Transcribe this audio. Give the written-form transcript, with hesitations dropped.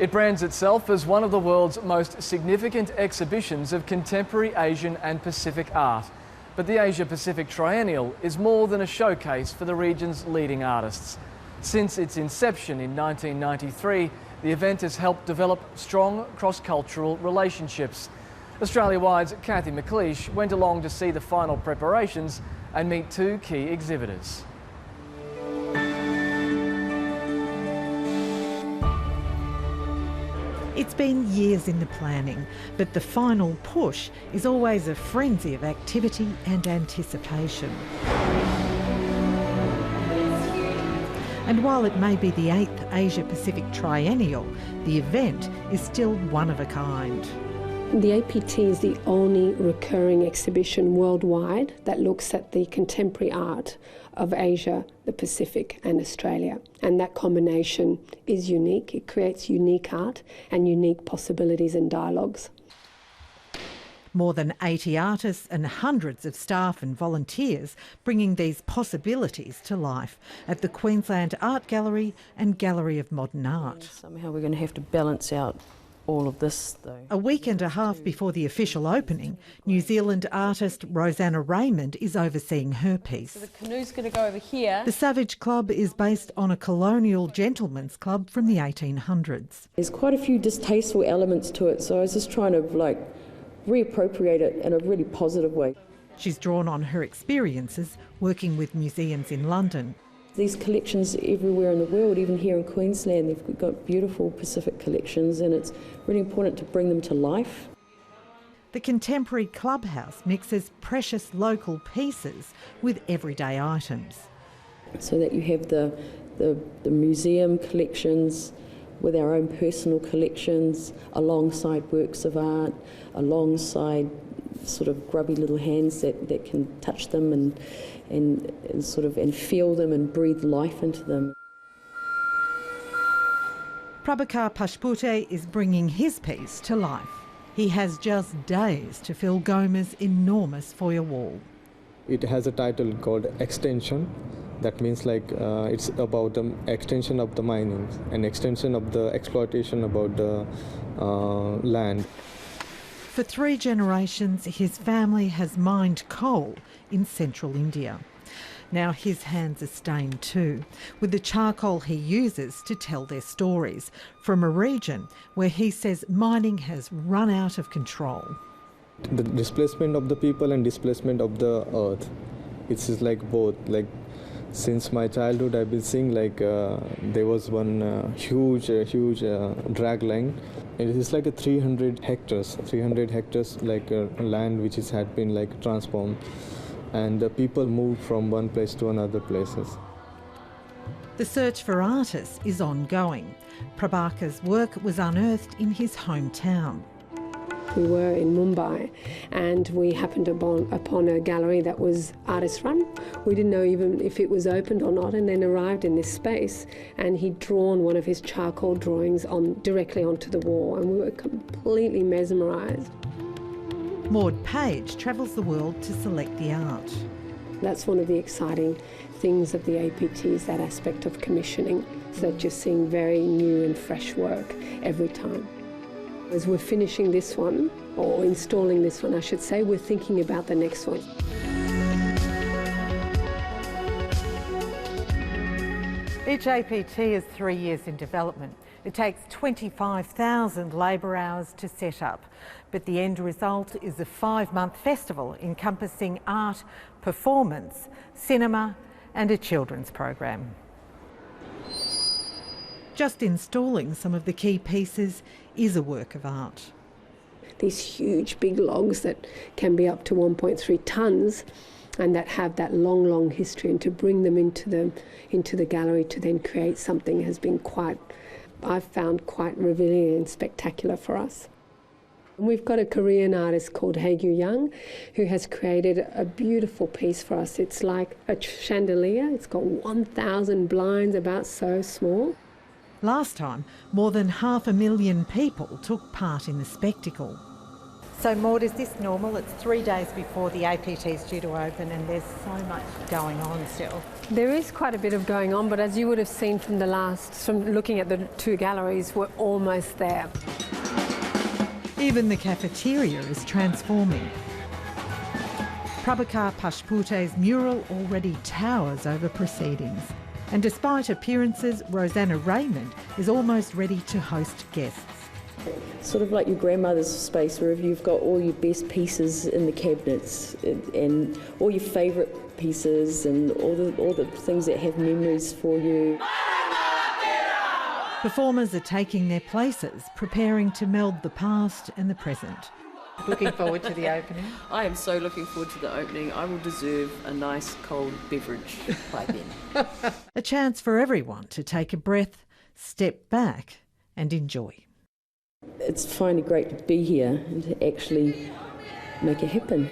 It brands itself as one of the world's most significant exhibitions of contemporary Asian and Pacific art. But the Asia-Pacific Triennial is more than a showcase for the region's leading artists. Since its inception in 1993, the event has helped develop strong cross-cultural relationships. Australia-wide's Kathy McLeish went along to see the final preparations and meet two key exhibitors. It's been years in the planning, but the final push is always a frenzy of activity and anticipation. And while it may be the 8th Asia-Pacific Triennial, the event is still one of a kind. The APT is the only recurring exhibition worldwide that looks at the contemporary art of Asia, the Pacific and Australia. And that combination is unique. It creates unique art and unique possibilities and dialogues. More than 80 artists and hundreds of staff and volunteers bringing these possibilities to life at the Queensland Art Gallery and Gallery of Modern Art. Somehow we're going to have to balance out all of this, though. A week and a half before the official opening, New Zealand artist Rosanna Raymond is overseeing her piece. So the canoe's going to go over here. The Savage Club is based on a colonial gentleman's club from the 1800s. There's quite a few distasteful elements to it, so I was just trying to reappropriate it in a really positive way. She's drawn on her experiences working with museums in London. These collections everywhere in the world, even here in Queensland, they've got beautiful Pacific collections, and it's really important to bring them to life. The contemporary clubhouse mixes precious local pieces with everyday items. So that you have the museum collections with our own personal collections, alongside works of art, alongside sort of grubby little hands that can touch them and feel them and breathe life into them. Prabhakar Pashpute is bringing his piece to life. He has just days to fill Goma's enormous foyer wall. It has a title called Extension. That means it's about the extension of the mining and extension of the exploitation about the land. For 3 generations, his family has mined coal in central India. Now his hands are stained too, with the charcoal he uses to tell their stories, from a region where he says mining has run out of control. The displacement of the people and displacement of the earth, it's just like both. Since my childhood, I've been seeing there was one huge drag line. It is like a 300 hectares land which had been transformed, and the people moved from one place to another places. The search for artists is ongoing. Prabhakar's work was unearthed in his hometown. We were in Mumbai and we happened upon a gallery that was artist-run. We didn't know even if it was opened or not, and then arrived in this space, and he'd drawn one of his charcoal drawings directly onto the wall, and we were completely mesmerised. Maud Page travels the world to select the art. That's one of the exciting things of the APT, is that aspect of commissioning, so that you're seeing very new and fresh work every time. As we're finishing this one, or installing this one I should say, we're thinking about the next one. Each APT is 3 years in development. It takes 25,000 labour hours to set up, but the end result is a 5-month festival encompassing art, performance, cinema and a children's program. Just installing some of the key pieces is a work of art. These huge big logs that can be up to 1.3 tonnes and that have that long history, and to bring them into the gallery to then create something has been I've found quite revealing and spectacular for us. And we've got a Korean artist called Haegyu Young who has created a beautiful piece for us. It's like a chandelier. It's got 1,000 blinds, about so small. Last time, more than 500,000 people took part in the spectacle. So Maud, is this normal? It's 3 days before the APT is due to open and there's so much going on still. There is quite a bit of going on, but as you would have seen from looking at the two galleries, we're almost there. Even the cafeteria is transforming. Prabhakar Pashpute's mural already towers over proceedings. And despite appearances, Rosanna Raymond is almost ready to host guests. Sort of like your grandmother's space, where you've got all your best pieces in the cabinets and all your favourite pieces and all the things that have memories for you. Performers are taking their places, preparing to meld the past and the present. Looking forward to the opening? I am so looking forward to the opening. I will deserve a nice cold beverage by then. A chance for everyone to take a breath, step back and enjoy. It's finally great to be here and to actually make it happen.